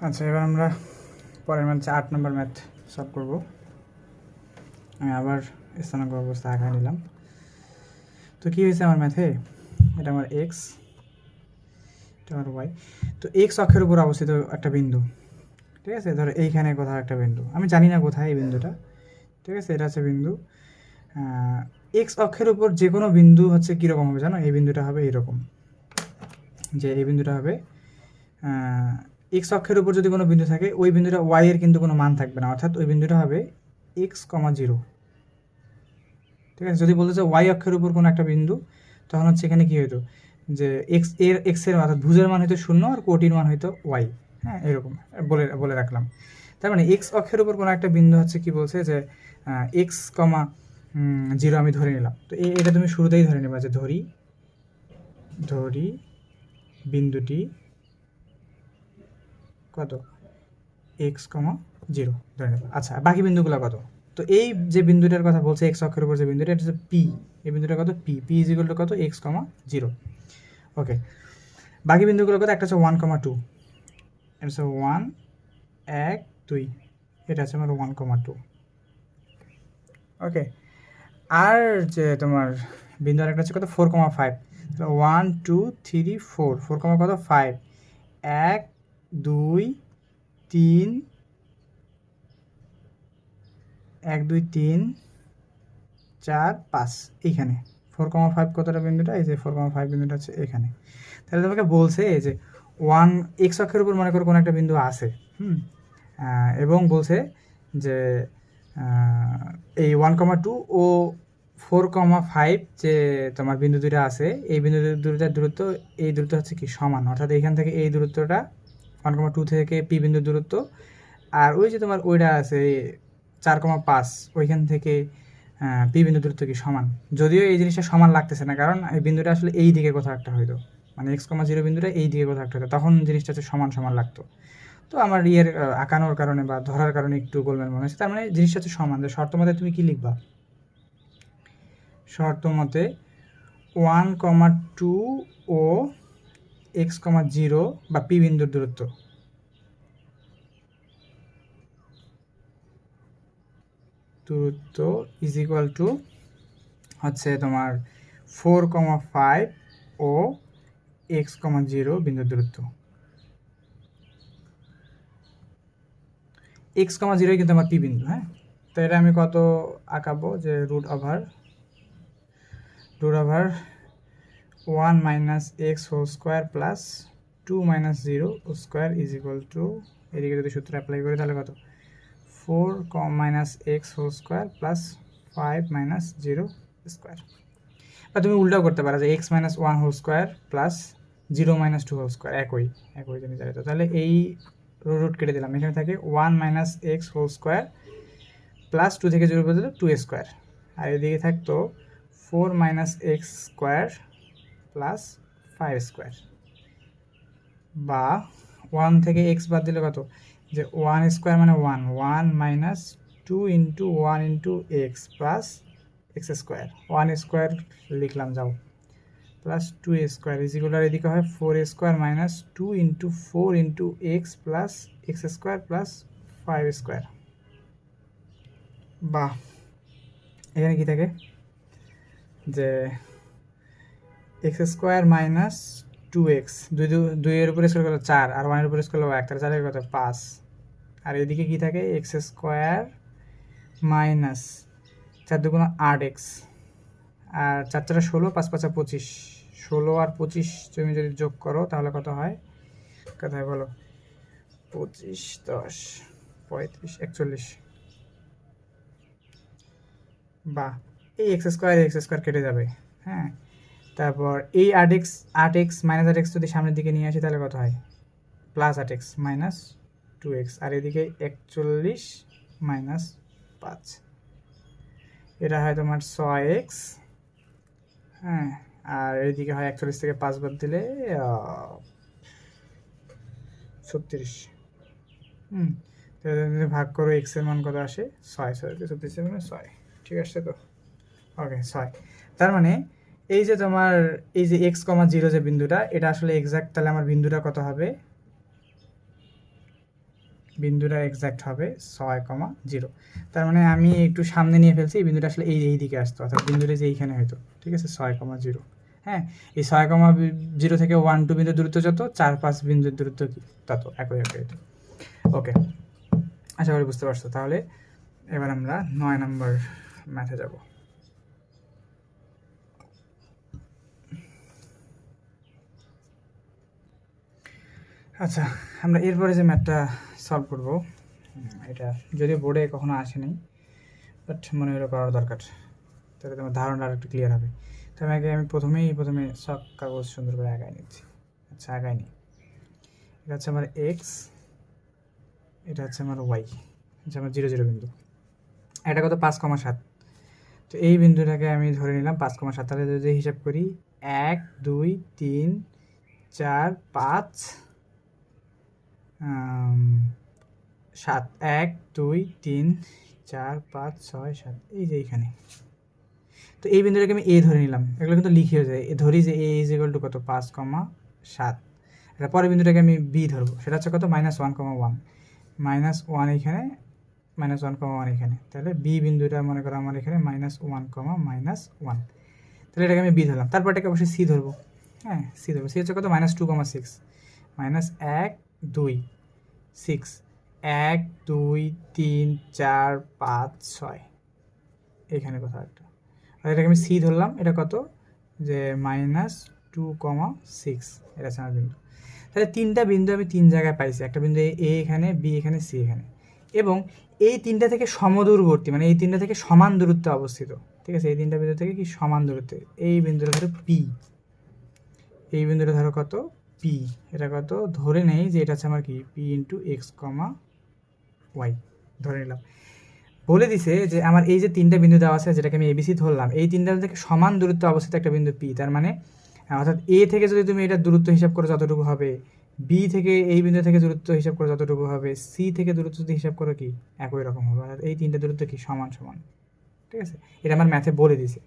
আচ্ছা, এবার আমরা পরের ম্যাথ 8 নম্বর ম্যাথ সলভ করব। আমি আবার স্থানাঙ্ক অবস্থা আঁকা নিলাম। তো কী হয়েছে আমার ম্যাথে, এটা আমার এক্স, এটা আমার ওয়াই। তো এক্স অক্ষের উপর অবস্থিত একটা বিন্দু, ঠিক আছে? ধরো এইখানে কোথাও একটা বিন্দু, আমি জানি না কোথায় এই বিন্দুটা, ঠিক আছে? এটা হচ্ছে বিন্দু। এক্স অক্ষের উপর যে কোনো বিন্দু হচ্ছে কীরকম হবে জানো? এই বিন্দুটা হবে এরকম, যে এই বিন্দুটা হবে এক্স অক্ষের উপর যদি কোনো বিন্দু থাকে, ওই বিন্দুটা ওয়াই এর কিন্তু কোনো মান থাকবে না, অর্থাৎ ওই বিন্দুটা হবে এক্স কমা জিরো, ঠিক আছে? যদি বলতে চাই ওয়াই অক্ষের উপর কোনো একটা বিন্দু, তখন হচ্ছে এখানে কী হতো, যে এক্সের অর্থাৎ ভুজের মান হয়তো 0 আর কোটির মান হয়তো ওয়াই। হ্যাঁ, এরকম বলে রাখলাম। তার মানে এক্স অক্ষের উপর কোনো একটা বিন্দু হচ্ছে কি বলছে, যে এক্স কমা জিরো আমি ধরে নিলাম। তো এটা তুমি শুরুতেই ধরে নেবা, যে ধরি বিন্দুটি কত, এক্স কমা জিরো ধরে নেব। আচ্ছা, বাকি বিন্দুগুলো কত? তো এই যে বিন্দুটার কথা বলছে এক্স অক্ষের উপর যে বিন্দুটা, এটা হচ্ছে পি। এই বিন্দুটা কত, P. P is equal to কত, এক্স কমা জিরো। ওকে, বাকি বিন্দুগুলো কত? একটা হচ্ছে 1,2, এটা হচ্ছে 1, 1, 2, এটা হচ্ছে আমার 1,2। ওকে, আর যে তোমার বিন্দু আরেকটা হচ্ছে কত, 4,5। 1, 2, 3, 4, 4, কত 5, 1, 2, 3, 1, 2, 3, 4, 5 এইখানে 4,5 কতটা বিন্দুটা, এই যে 4,5 বিন্দুটা হচ্ছে এখানে। তাহলে তোমাকে বলছে এই যে 1 এক্স অক্ষের উপর মনে করো কোনো একটা বিন্দু আছে, এবং বলছে যে এই 1,2 ও 4,5 যে তোমার বিন্দু দুটো আছে, এই বিন্দু দুটোর দূরত্ব, এই দূরত্ব হচ্ছে কি সমান, অর্থাৎ এইখান থেকে এই দূরত্বটা 1,2 থেকে পি বিন্দুর দূরত্ব, আর ওই যে তোমার ওইটা আছে 4,5, ওইখান থেকে পি বিন্দু দূরত্ব কি সমান। যদিও এই জিনিসটা সমান লাগতেছে না, কারণ এই বিন্দুটা আসলে এই দিকে কোথাও একটা হইতো, মানে এক্স কমা জিরো বিন্দুটা এই দিকে কোথাও একটা হতো, তখন জিনিসটা হচ্ছে সমান সমান লাগতো। তো আমার ইয়ের আঁকানোর কারণে বা ধরার কারণে একটু গোলমেল মনে হচ্ছে। তার মানে জিনিসটা হচ্ছে সমান। শর্ত মতে তুমি কি লিখবা? শর্ত মতে 1,2 ও এক্স কমা জিরো বা পি বিন্দুর দূরত্ব ইজ ইকুয়াল টু হচ্ছে তোমার 4,5 ও এক্স কমা জিরো বিন্দুর দূরত্ব। এক্স কমা জিরোই কিন্তু আমার পি বিন্দু। হ্যাঁ, তো এটা আমি কত আঁকাবো, যে root over 1 minus x whole square plus 2 minus zero square is equal to, এদিকে যদি সূত্র অ্যাপ্লাই করি তাহলে কত, 4 minus x whole square plus 5 minus zero square. বা তুমি উল্টাও করতে পারো, যে x minus 1 whole square plus 0 minus 2 whole square, একই জিনিস দাঁড়াতো। তাহলে এই রুট কেটে দিলাম, এখানে থাকে 1 minus x whole square plus 2 থেকে 0 বদলে 2 স্কোয়ার, আর এদিকে থাকতো 4 minus x square plus 5 square, বা 1 থেকে এক্স বাদ দিলে কত, যে 1 স্কোয়ার মানে 1 minus 2 into 1 into x plus x square, 1 square লিখলাম যাও, প্লাস 2 স্কোয়ার ইজ ইকুয়াল, এদিকে হয় 4 square minus 2 into 4 into x plus x square plus 5 square. বা এখানে কি থাকে, যে এক্স স্কোয়ার মাইনাস 2x, 2 এর উপরে স্কোয়ার করলে 4, আর 1 এর উপরে স্কোয়ার করলে 1, তাহলে 4 কত 5, আর এদিকে কি থাকে, এক্স স্কোয়ার মাইনাস 4 দুগুণ 8x, আর 4 4 16, 5 5 25, 16 আর 25 তুমি যদি যোগ করো তাহলে কত হয়, কোথায় বলো, 25 10 35 41। বা এই এক্স স্কোয়ার কেটে যাবে। হ্যাঁ, তারপর এই 8x মাইনাস 8x যদি সামনের দিকে নিয়ে আসি তাহলে কত হয়, প্লাস 8x মাইনাস 2x, আর এদিকে 41 মাইনাস 5, এটা হয় তোমার 6x। হ্যাঁ, আর এইদিকে হয় 41 থেকে 5 বাদ দিলে 36। ভাগ করো, এক্স এর মান কত আসে, 6, 36 মানে 6, ঠিক আছে তো? ওকে, 6। তার মানে এই যে তোমার এই যে এক্স কমা জিরো যে বিন্দুটা, এটা আসলে এক্সাক্ট, তাহলে আমার বিন্দুটা কত হবে, বিন্দুটা এক্স্যাক্ট হবে 6,0। তার মানে আমি একটু সামনে নিয়ে ফেলছি, এই বিন্দুটা আসলে এই দিকে আসতো, অর্থাৎ বিন্দুটা যে এইখানে হয়তো, ঠিক আছে, 6,0। হ্যাঁ, এই 6,0 থেকে 1-2 বিন্দুর দূরত্ব যত, 4-5 বিন্দুর দূরত্ব কি তত, একই। ওকে, আশা করি বুঝতে পারছো। তাহলে এবার আমরা 9 নম্বর ম্যাথে যাব। আচ্ছা, আমরা এরপরে যে ম্যাথটা সলভ করব, এটা যদিও বোর্ডে কখনো আসেনি, বাট মনে হলো করার দরকার, তাহলে তোমার ধারণা আর একটু ক্লিয়ার হবে। তো আমি প্রথমে সব কাগজ সুন্দর করে আগায় নিচ্ছি। আচ্ছা, আগায় নিই। এটা হচ্ছে আমার এক্স, এটা হচ্ছে আমার ওয়াই, হচ্ছে আমার 0, 0 বিন্দু। এটা কত? 5,7। তো এই বিন্দুটাকে আমি ধরে নিলাম 5,7। তাহলে যদি হিসাব করি 1, 2, 3, 4, 5, 7, 1, 2, 3, 4, 5, 6, 7, এই যে এইখানে। তো এই বিন্দুটাকে আমি এ ধরে নিলাম, এগুলো কিন্তু লিখিয়ে যায়, ধরি যে এ ইজ ইকুয়াল টু কত? 5,7। এটা পরের বিন্দুটাকে আমি বি ধরবো, সেটা হচ্ছে কত? -1,1, -1 এইখানে, -1,1 এখানে। তাহলে বি বিন্দুটা মনে করো আমার এখানে -1, তাহলে এটাকে আমি বি ধরলাম। তারপর এটাকে অবশ্যই সি ধরবো। হ্যাঁ, সি ধরবো। সি হচ্ছে কত? -2,6, -1, 2, 6, 1, 2, 3, 4, 5, 6, এইখানে কোথাও একটা। আর এটাকে আমি সি ধরলাম, এটা কত? যে -2,6, এটা হচ্ছে আমার বিন্দু। তাহলে তিনটা বিন্দু আমি 3 জায়গায় পাইছি, একটা বিন্দু এ এখানে, বি এখানে, সি এখানে, এবং এই তিনটা থেকে সমদূরবর্তী, মানে এই তিনটা থেকে সমান দূরত্বে অবস্থিত, ঠিক আছে? এই তিনটা বিন্দু থেকে কি সমান দূরত্বে? এই বিন্দুটা ধরো পি, এই বিন্দুটা ধরো কত? পি। এটা কত? ধরে নেই যে এটা হচ্ছে আমার কি পি ইন্টু এক্স, ওয়াই ধরে নিলাম। বলে দিছে যে আমার এই যে তিনটা বিন্দু দেওয়া আছে, যেটাকে আমি এবিসি ধরলাম, এই তিনটা থেকে সমান দূরত্বে অবস্থিত একটা বিন্দু পি। তার মানে অর্থাৎ এ থেকে যদি তুমি এটা দূরত্ব হিসাব করো যতটুকু হবে, বি থেকে এই বিন্দু থেকে দূরত্ব হিসাব করো যতটুকু হবে, সি থেকে দূরত্ব যদি হিসাব করো কি একই রকম হবে। অর্থাৎ এই তিনটা দূরত্ব কি সমান সমান, ঠিক আছে? এটা আমার ম্যাথে বলে দিছে।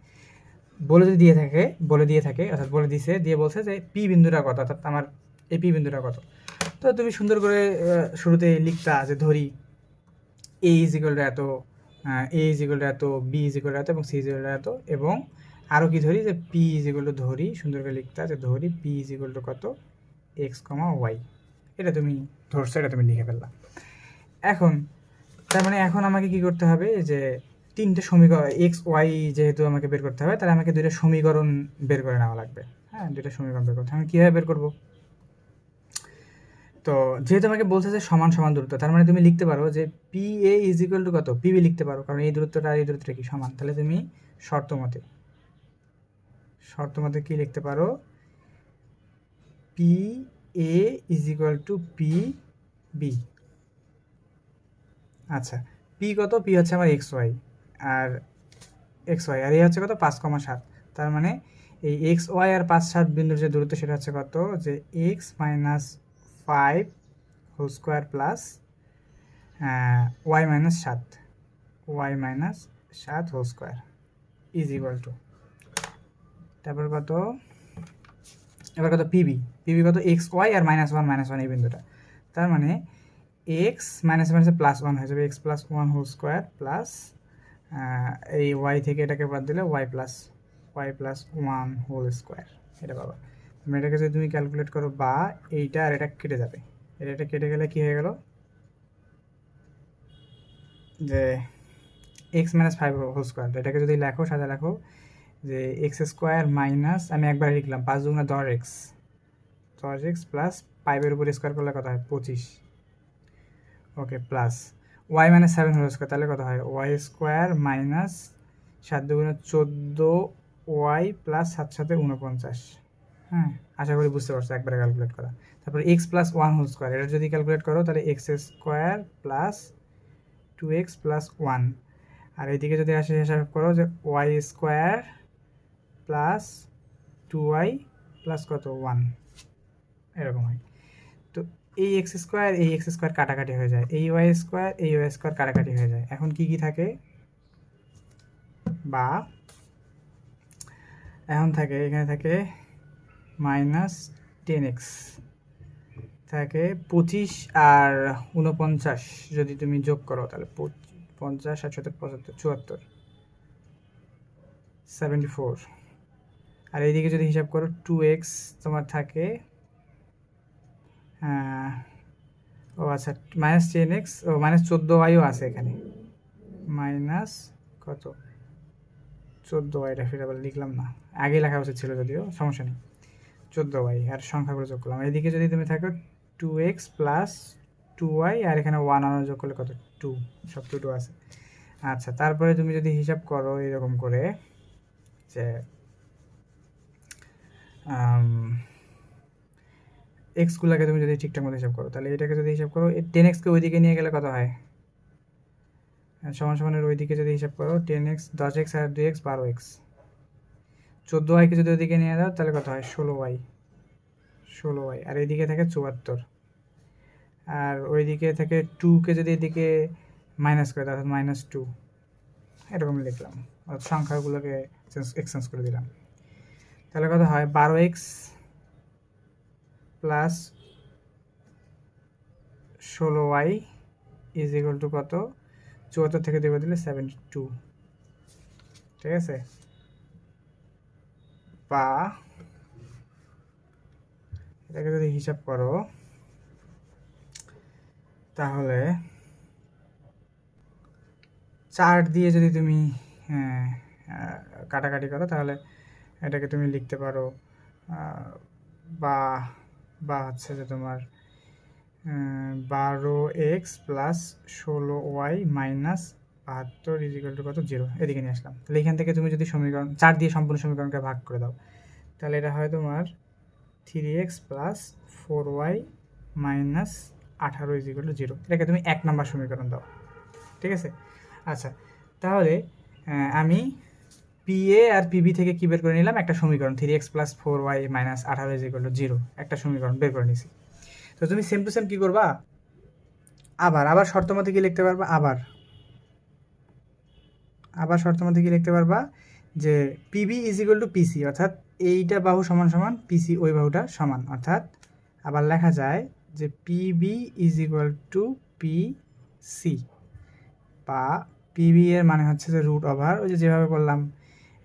বলে দিয়ে থাকে অর্থাৎ বলে দিছে, দিয়ে বলছে যে পি বিন্দুটা কত, অর্থাৎ আমার এই পি বিন্দুটা কত। তো তুমি সুন্দর করে শুরুতে লিখতা যে ধরি এ ইজ ইকুয়াল টু এত, এ ইজ ইকুয়াল টু এত, বি ইজ ইকুয়াল টু এত, এবং সি ইজ ইকুয়াল টু এত, এবং আরও কি ধরি যে পি ইজ ইকুয়াল টু ধরি, সুন্দর করে লিখতা যে ধরি পি ইজ ইকুয়াল টু কত? X, y. এটা তুমি ধরছো, এটা তুমি লিখে ফেললা। এখন তার মানে এখন আমাকে কি করতে হবে যে তিনটে সমীকরণ এক্স ওয়াই যেহেতু আমাকে বের করতে হবে, তাহলে আমাকে দুইটা সমীকরণ বের করে নেওয়া লাগবে। হ্যাঁ, দুইটা সমীকরণ বের করতে হবে। আমি কীভাবে বের করবো? তো যেহেতু আমাকে বলছে যে সমান সমান দূরত্ব, তার মানে তুমি লিখতে পারো যে P A is equal to কত? পি বি লিখতে পারো, কারণ এই দূরত্বটা আর এই দূরত্বটা কি সমান। তাহলে তুমি শর্ত মতে কি লিখতে পারো? P A is equal to P B. আচ্ছা, পি কত? পি হচ্ছে আমার এক্স ওয়াই, আর এই হচ্ছে কত? 5,7। তার মানে এই এক্স ওয়াই আর 5-7 বিন্দুর যে দূরত্ব, সেটা হচ্ছে কত? যে x minus 5 whole square plus Y minus 7 whole square is equal to, তারপর কত? এবার কত? পিবি কত? এক্স ওয়াই আর -1 এই বিন্দুটা। তার মানে এক্স মাইনাস +1 হয়ে যাবে, x plus 1 whole square plus এই ওয়াই থেকে এটাকে বাদ দিলে ওয়াই প্লাস 1 হোল স্কোয়ার। এটা বাবা, তুমি এটাকে যদি তুমি ক্যালকুলেট করো, বা এইটা আর এটা কেটে যাবে, এটা কেটে গেলে কি হয়ে গেল? যে এক্স মাইনাস 5 হোল স্কোয়ার। এটাকে যদি লেখো, সাথে লেখো যে এক্স স্কোয়ার মাইনাস, আমি একবার লিখলাম 5 × 10x প্লাস 5-এর উপর স্কোয়ার করলে কত হয়? 25। Okay, plus Y minus 7 whole square, তাহলে কত হয়? Y square minus 7 × 14 Y plus 7 × 49। হ্যাঁ, আশা করি বুঝতে পারছো একবারে ক্যালকুলেট করা। তারপর এক্স প্লাস 1 হোল স্কোয়ার, এটা যদি ক্যালকুলেট করো তাহলে x square plus 2x plus 1, আর এইদিকে যদি আসে হিসাব করো যে Y square plus 2y plus কত? 1, এরকম হয়। তো এই এক্স স্কোয়ার কাটাকাটি হয়ে যায়, এই ওয়াই স্কোয়ার কাটাকাটি হয়ে যায়। এখন কি থাকে? বা এখন থাকে, এখানে থাকে -10x থাকে 25 আর 49 যদি তুমি যোগ করো তাহলে 50 60 70 75 74 74। আর এইদিকে যদি হিসাব করো 2x তোমার থাকে ও আচ্ছা -10x ও -14y আছে এখানে মাইনাস কত 14y, এটা ফিরে আবার লিখলাম না, আগে লেখা উচিত ছিল, যদিও সমস্যা নেই। 14y আর সংখ্যাগুলো যোগ করলাম। এদিকে যদি তুমি থাকো 2x প্লাস 2y আর এখানে 1 আনা যোগ করলে কত 2, সব 2 আছে। আচ্ছা, তারপরে তুমি যদি হিসাব করো এরকম করে যে এক্সগুলোকে তুমি যদি ঠিকঠাক মতো হিসাব করো, তাহলে এটাকে যদি হিসাব করো 10xকে ওইদিকে নিয়ে গেলে কত হয়, সমান সমানের ওইদিকে যদি হিসাব করো 10x 10x আর 2x 12x, 14yকে যদি ওইদিকে নিয়ে দাও তাহলে কত হয় 16y, আর এইদিকে থাকে 74, আর ওইদিকে থেকে 2কে যদি এদিকে মাইনাস করে তাহলে -2, এরকম লিখলাম, সংখ্যাগুলোকে এক্সচেঞ্জ করে দিলাম। তাহলে কত হয় 12x plus 16y is equal to কত, 74 থেকে দেবো দিলে 72, ঠিক আছে। বা এটাকে যদি হিসাব করো তাহলে 4 দিয়ে যদি তুমি কাটাকাটি করো তাহলে এটাকে তুমি লিখতে পারো বা হচ্ছে যে তোমার 12x plus 16y minus 72 is equal to কত 0, এদিকে নিয়ে আসলাম। তাহলে এখান থেকে তুমি যদি সমীকরণ 4 দিয়ে সম্পূর্ণ সমীকরণকে ভাগ করে দাও তাহলে এটা হয় তোমার 3x plus 4y minus 18 is equal two 0, এটাকে তুমি 1 নম্বর সমীকরণ দাও, ঠিক আছে। আচ্ছা, তাহলে আমি PA আর PB থেকে কী বের করে নিলাম, একটা সমীকরণ 3x plus 4y minus 18 is equal two 0, একটা সমীকরণ বের করে নিছি। তো তুমি সেম টু সেম কী করবা, আবার শর্ত মতে কি লিখতে পারবা, আবার শর্ত মতে কি লিখতে পারবা যে PB is equal two PC, অর্থাৎ এইটা বাহু সমান সমান PC ওই বাহুটা সমান, অর্থাৎ আবার লেখা যায় যে PB is equal two PC, বা PB এর মানে হচ্ছে যে রুট ওভার ওই যেভাবে করলাম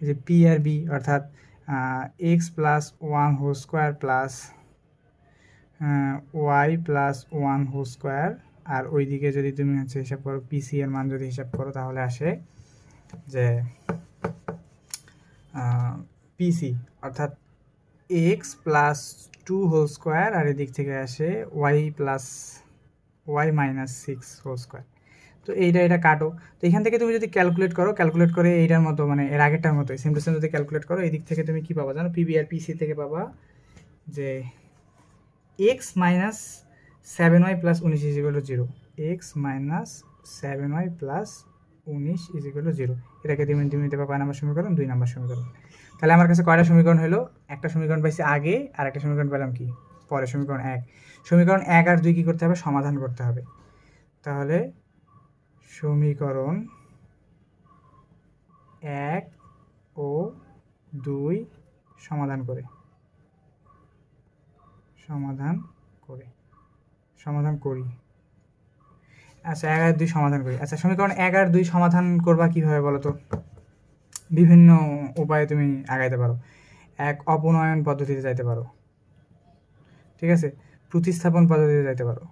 যে P আর B, অর্থাৎ x plus 1 whole square plus y plus 1 whole square, আর ওইদিকে যদি তুমি হচ্ছে হিসাব করো PC এর মান যদি হিসাব করো তাহলে আসে যে PC অর্থাৎ x প্লাস 2 হোল স্কোয়ার, আর এদিক থেকে আসে y plus y minus 6 whole square. তো এটা কাটো, তো এখান থেকে তুমি যদি ক্যালকুলেট করে এইটার মতো মানে এর আগেরটার মতোই সেম টু সেম যদি ক্যালকুলেট করো, এই দিক থেকে তুমি কী পাবা জানো, PB আর PC থেকে পাবা যে x minus 7y plus 19 is equal two 0, x minus 7y plus 19 is equal two 0, এটাকে তুমি দিতে পারো 5 নম্বর সমীকরণ, 2 নম্বর সমীকরণ। তাহলে আমার কাছে কয়টা সমীকরণ হলো, একটা সমীকরণ পাইছি আগে আর একটা সমীকরণ পেলাম কি পরে, সমীকরণ 1। সমীকরণ 1 আর 2 কী করতে হবে, সমাধান করতে হবে। তাহলে সমীকরণ 1 ও 2 সমাধান করি। আচ্ছা, 1 আর 2 সমাধান করি। আচ্ছা, সমীকরণ 1 আর 2 সমাধান করবা কীভাবে বলো তো, বিভিন্ন উপায়ে তুমি আগাইতে পারো। এক, অপনয়ন পদ্ধতিতে যাইতে পারো, ঠিক আছে, প্রতিস্থাপন পদ্ধতিতে যাইতে পারো,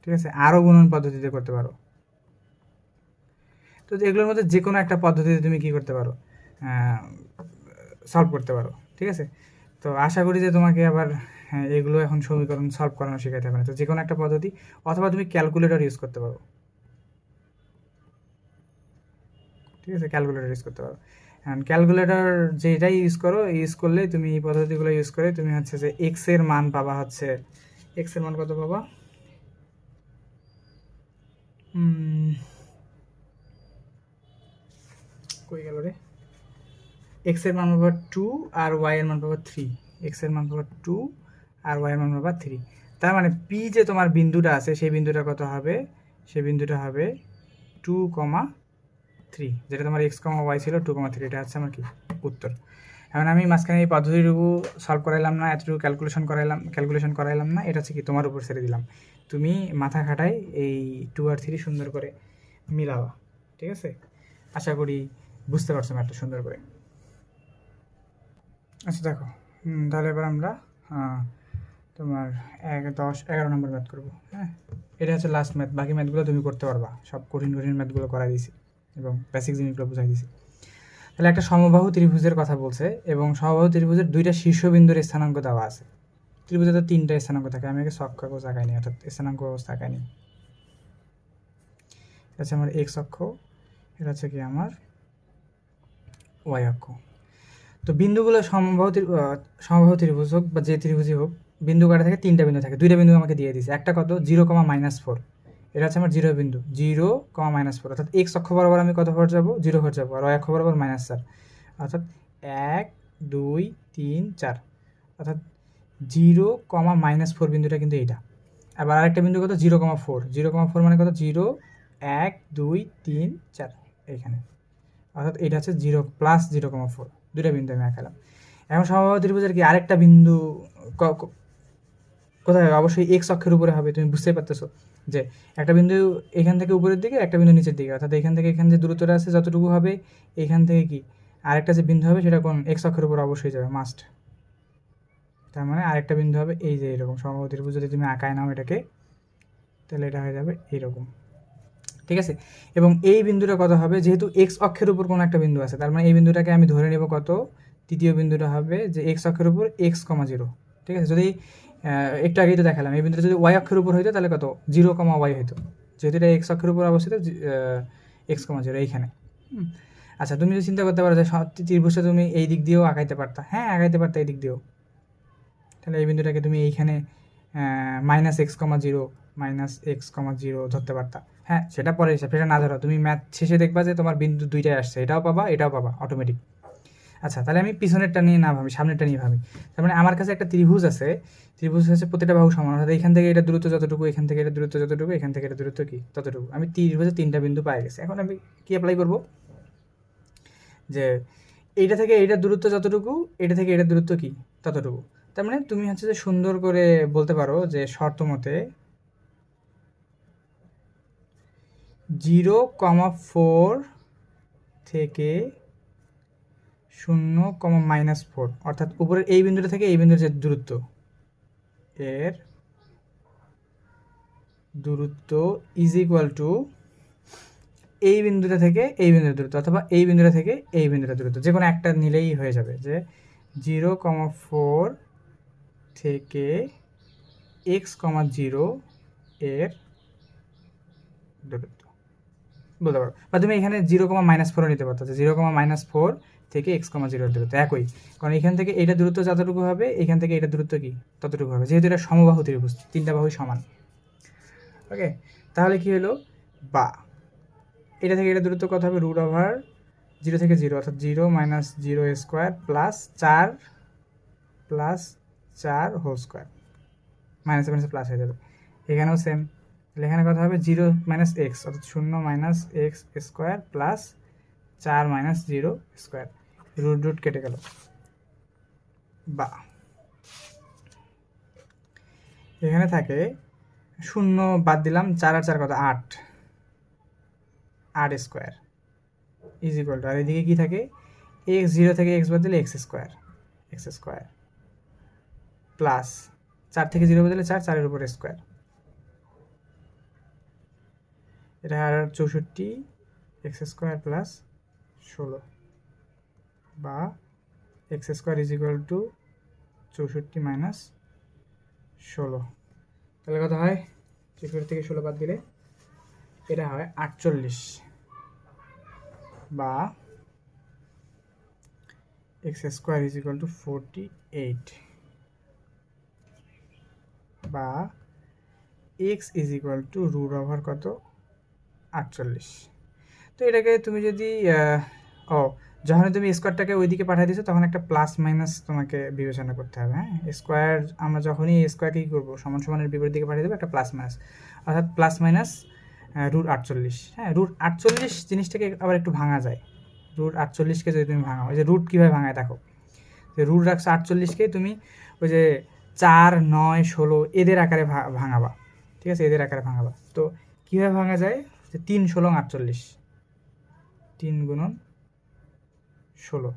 ঠিক আছে, আরও গুণন পদ্ধতিতে করতে পারো। তো এগুলোর মধ্যে যে কোনো একটা পদ্ধতিতে তুমি কি করতে পারো, সলভ করতে পারো, ঠিক আছে। তো আশা করি যে তোমাকে আবার এগুলো এখন সমীকরণ সলভ করানো শেখাতে হবে না, তো যে কোনো একটা পদ্ধতি, অথবা তুমি ক্যালকুলেটর ইউজ করতে পারো, ঠিক আছে, ক্যালকুলেটর ইউজ করতে পারো। ক্যালকুলেটর যেটাই ইউজ করলে তুমি এই পদ্ধতিগুলো ইউজ করে তুমি হচ্ছে যে এক্স এর মান পাবা, হচ্ছে এক্স এর মান কত পাবা, কই গেল রে, এক্স এর মান পাবা 2 আর ওয়াই এর মান পাবা 3, এক্স এর মান পাবা 2 আর ওয়াই এর মান পাবা 3। তার মানে পি যে তোমার বিন্দুটা আছে সেই বিন্দুটা কত হবে, সেই বিন্দুটা হবে 2,3, যেটা তোমার এক্স, ওয়াই ছিল 2,3, এটা হচ্ছে আমার কি উত্তর। এখন আমি মাঝখানে এই পদ্ধতিটুকু সলভ করাইলাম না, এতটুকু ক্যালকুলেশন করাইলাম না, এটা হচ্ছে কি তোমার উপর ছেড়ে দিলাম। তুমি মাথা খাটাই এই 2 আর 3 সুন্দর করে মিলাবা, ঠিক আছে? আশা করি বুঝতে পারছো ম্যাথটা সুন্দর করে। আচ্ছা দেখো, তাহলে এবার আমরা তোমার 11 নম্বর ম্যাথ করবো। হ্যাঁ, এটা হচ্ছে লাস্ট ম্যাথ, বাকি ম্যাথগুলো তুমি করতে পারবা, সব কঠিন ম্যাথগুলো করাই দিয়েছি এবং বেসিক জিনিসগুলো বুঝাই দিয়েছি। তাহলে একটা সমবাহু ত্রিভুজের কথা বলছে এবং সমবাহু ত্রিভুজের 2টা শীর্ষবিন্দুর স্থানাঙ্ক দেওয়া আছে। ত্রিভুজে তো 3টা স্থানাঙ্ক থাকে, আমি আগে ছক কাগজ আঁকাইনি, অর্থাৎ স্থানাঙ্ক অবস্থা আঁকাইনি। এটা হচ্ছে আমার এক্স অক্ষ, এটা হচ্ছে কি আমার ওয়াই অক্ষ। তো বিন্দুগুলো সমবাহু ত্রিভুজ হোক বা যে ত্রিভুজই হোক, বিন্দু কাটা থেকে 3টা বিন্দু থাকে, 2টা বিন্দু আমাকে দিয়ে দিয়েছে। একটা কত 0,-4, এটা হচ্ছে আমার 0 বিন্দু, 0,-4, অর্থাৎ এক্স অক্ষ বরাবর আমি কত ঘর যাবো, 0 ঘর যাবো, আর ওয়াই অক্ষ বরাবর -4, অর্থাৎ 1, 2, 3, 4, অর্থাৎ 0,-4 বিন্দুটা কিন্তু এইটা। আবার আরেকটা বিন্দু কত 0,4 মানে কত 0, 1, 2, 3, 4 এইখানে, অর্থাৎ এটা হচ্ছে 0+0,4, 2টা বিন্দু আমি আঁকালাম। এখন সমবাহু ত্রিভুজের কি আরেকটা বিন্দু কোথায় হবে? অবশ্যই এক্স অক্ষের উপরে হবে। তুমি বুঝতেই পারতেছো যে একটা বিন্দু এখান থেকে উপরের দিকে, একটা বিন্দু নিচের দিকে, অর্থাৎ এখান থেকে এখানে যে দূরত্বটা আছে যতটুকু হবে, এখান থেকে কি আরেকটা যে বিন্দু হবে সেটা কোন এক্স অক্ষের উপর অবশ্যই যাবে, মাস্ট। তার মানে আরেকটা বিন্দু হবে এই যে এরকম। সমবাহু ত্রিভুজ যদি তুমি আঁকায় নাও এটাকে, তাহলে এটা হয়ে যাবে এইরকম, ঠিক আছে? এবং এই বিন্দুটা কত হবে, যেহেতু এক্স অক্ষের উপর কোনো একটা বিন্দু আছে, তার মানে এই বিন্দুটাকে আমি ধরে নেব কত, তৃতীয় বিন্দুটা হবে যে এক্স অক্ষের উপর x,0, ঠিক আছে? যদি একটু আগেই তো দেখালাম, এই বিন্দুটা যদি ওয়াই অক্ষের উপর হইতো তাহলে কত 0,y হইতো, যেহেতু এটা এক্স অক্ষের উপর অবস্থিত, x,0 এইখানে। আচ্ছা, তুমি যদি চিন্তা করতে পারো যে ত্রিভুজটা তুমি এই দিক দিয়েও আঁকাইতে পারতা, হ্যাঁ আঁকাইতে পারতা এই দিক দিয়েও, তাহলে এই বিন্দুটাকে তুমি এইখানে -x,0 ধরতে পারতা। হ্যাঁ, সেটা পরে হিসাব, সেটা না ধরো, তুমি ম্যাথ শেষে দেখবা যে তোমার বিন্দু 2টাই আসছে, এটাও পাবা এটাও পাবা অটোমেটিক। আচ্ছা, তাহলে আমি পিছনেরটা নিয়ে না ভাবি, সামনেরটা নিয়ে ভাবি। তার মানে আমার কাছে একটা ত্রিভুজ আছে, ত্রিভুজ হচ্ছে প্রতিটা বাহু সমান, অর্থাৎ এখান থেকে এটা দূরত্ব যতটুকু, এখান থেকে এটা দূরত্ব যতটুকু, এখান থেকে এটা দূরত্ব কি ততটুকু। আমি ত্রিভুজে 3টা বিন্দু পাই গেছি। এখন আমি কি অ্যাপ্লাই করব, যে এইটা থেকে এইটা দূরত্ব যতটুকু, এটা থেকে এটা দূরত্ব কি ততটুকু। তার মানে তুমি হচ্ছে যে সুন্দর করে বলতে পারো যে শর্ত মতে 0,4 থেকে 0,-4, অর্থাৎ উপরের এই বিন্দুটা থেকে এই বিন্দুর যে দূরত্ব, এর দূরত্ব ইজ ইকুয়াল টু এই বিন্দুটা থেকে এই বিন্দুর দূরত্ব, অথবা এই বিন্দুটা থেকে এই বিন্দুটা দূরত্ব, যে কোনো একটা নিলেই হয়ে যাবে। যে 0,4 থেকে x,0 এর দূরত্ব বলতে পারো, বা তুমি এখানে 0,-4 নিতে পারতো, যে 0,-4 থেকে x,0 এর দূরত্ব একই, কারণ এখান থেকে এইটা দূরত্ব যতটুকু হবে, এখান থেকে এটা দূরত্ব কি ততটুকু হবে, যেহেতু এটা সমবাহু ত্রিভুজ, 3টা বাহুই সমান। ওকে, তাহলে কি হলো, বা এটা থেকে এটা দূরত্ব কত হবে, √0 থেকে 0, অর্থাৎ 0 - 0² +4 হোল স্কোয়ার, মাইনাসে মাইনাসে প্লাস হয়ে যাবে। এখানেও সেম, তাহলে এখানে কত হবে 0 - x, অর্থাৎ 0 - x² +4 - 0², √√ কেটে গেল। বা এখানে থাকে 0 বাদ দিলাম, 4 আর 4 কত 8² ইজ ইকুয়াল টু, আর এদিকে কি থাকে, x0 থেকে x বাদ দিলে x² প্লাস 4 থেকে 0 বাদ দিলে 4, 4-এর উপর স্কোয়ার, এটা আর 64 x² প্লাস 16, বা x² ইজ ইকুয়াল টু 64 - 16। তাহলে কত হয়, 64 থেকে 16 বাদ দিলে এটা হয় 48, বা x² ইজ ইকুয়াল টু 48, বা x is equal two √over কত 48। তো এটাকে তুমি যদি যখন তুমি স্কোয়ারটাকে ওইদিকে পাঠিয়ে দিছো, তখন একটা প্লাস মাইনাস তোমাকে বিবেচনা করতে হবে। হ্যাঁ, স্কোয়ার আমরা যখনই স্কোয়ারকে কী করবো, সমান সমানের বিপরীত দিকে পাঠিয়ে দেবো একটা প্লাস মাইনাস, অর্থাৎ প্লাস মাইনাস √48। হ্যাঁ, √48 জিনিসটাকে আবার একটু ভাঙা যায়, √48কে যদি তুমি ভাঙাও, এই যে রুট কীভাবে ভাঙায় দেখো, যে রুট 48কে তুমি ওই যে 4, 9, 16 এদের আকারে ভাঙাবা, ঠিক আছে, এদের আকারে ভাঙাবা। তো কীভাবে ভাঙা যায়, যে 3, 16, 48, 3 গুণন 16,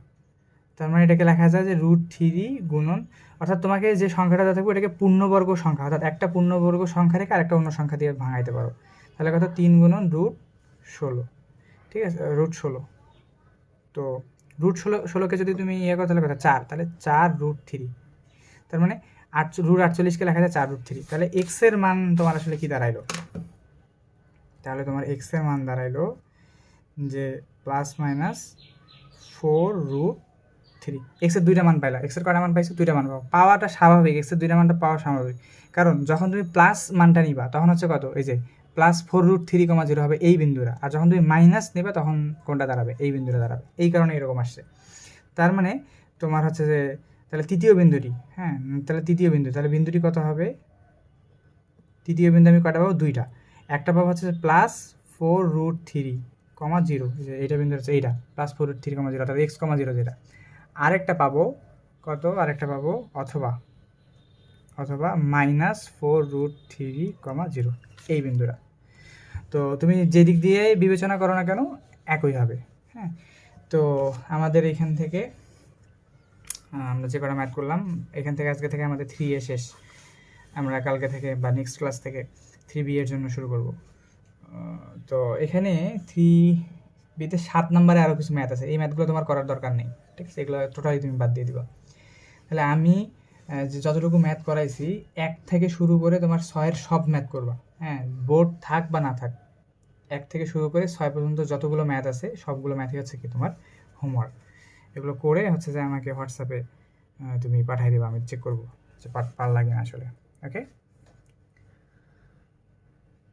তার মানে এটাকে লেখা যায় যে √3 গুণন, অর্থাৎ তোমাকে যে সংখ্যাটা দেওয়া থাকবে এটাকে পূর্ণবর্গ সংখ্যা, অর্থাৎ একটা পূর্ণবর্গ সংখ্যা রেখে আরেকটা অন্য সংখ্যা দিয়ে ভাঙাইতে পারো। তাহলে কত, 3 গুণন √16, ঠিক আছে, √16। তো √16কে যদি তুমি ইয়ে করো তাহলে কত, 4, তাহলে 4√3, তার মানে √48কে লেখা যায় 4√3। তাহলে এক্স এর মান তোমার আসলে কি দাঁড়াইলো, তাহলে তোমার এক্স এর মান দাঁড়াইলো যে ±4√3। এক্সের দুইটা মান পাইলা, এক্সের কয়টা মান পাইছো, দুইটা মান পাও, পাওয়াটা স্বাভাবিক, এক্সের দুইটা মানটা পাওয়া স্বাভাবিক, কারণ যখন তুমি প্লাস মানটা নিবা তখন হচ্ছে কত, এই যে +4√3,0 হবে এই বিন্দুরা, আর যখন তুমি মাইনাস নেবে তখন কোনটা দাঁড়াবে, এই বিন্দুটা দাঁড়াবে, এই কারণে এরকম আসছে। তার মানে তোমার হচ্ছে যে তাহলে তৃতীয় বিন্দুটি, হ্যাঁ, তাহলে তৃতীয় বিন্দু, তাহলে বিন্দুটি কত হবে, তৃতীয় বিন্দু আমি কয়টা পাবো, দুইটা, একটা পাবো হচ্ছে +4√3,0, যে এইটা বিন্দু হচ্ছে এইটা +4√3,0, অর্থাৎ x,0 যেটা, আরেকটা পাবো কত, আরেকটা পাবো অথবা -4√3,0, এই বিন্দুটা। তো তুমি যে দিক দিয়ে বিবেচনা করো না কেন একই হবে, হ্যাঁ। তো আমাদের এখান থেকে আমরা যে কটা ম্যাথ করলাম, এখান থেকে আজকে থেকে আমাদের 3A শেষ, আমরা কালকে থেকে বা নেক্সট ক্লাস থেকে 3B এর জন্য শুরু করব। তো এখানে 3Bতে 7 নম্বরে আরও কিছু ম্যাথ আছে, এই ম্যাথগুলো তোমার করার দরকার নেই, ঠিক আছে, এগুলো টোটালি তুমি বাদ দিয়ে দিবা। তাহলে আমি যে যতটুকু ম্যাথ করাইছি 1 থেকে শুরু করে তোমার 6-এর সব ম্যাথ করবা, হ্যাঁ, বোর্ড থাক বা না থাক, 1 থেকে শুরু করে 6 পর্যন্ত যতগুলো ম্যাথ আছে সবগুলো ম্যাথই হচ্ছে কি তোমার হোমওয়ার্ক। এগুলো করে হচ্ছে যে আমাকে হোয়াটসঅ্যাপে তুমি পাঠিয়ে দেবা, আমি চেক করবো যে পারলা কিনা আসলে। ওকে।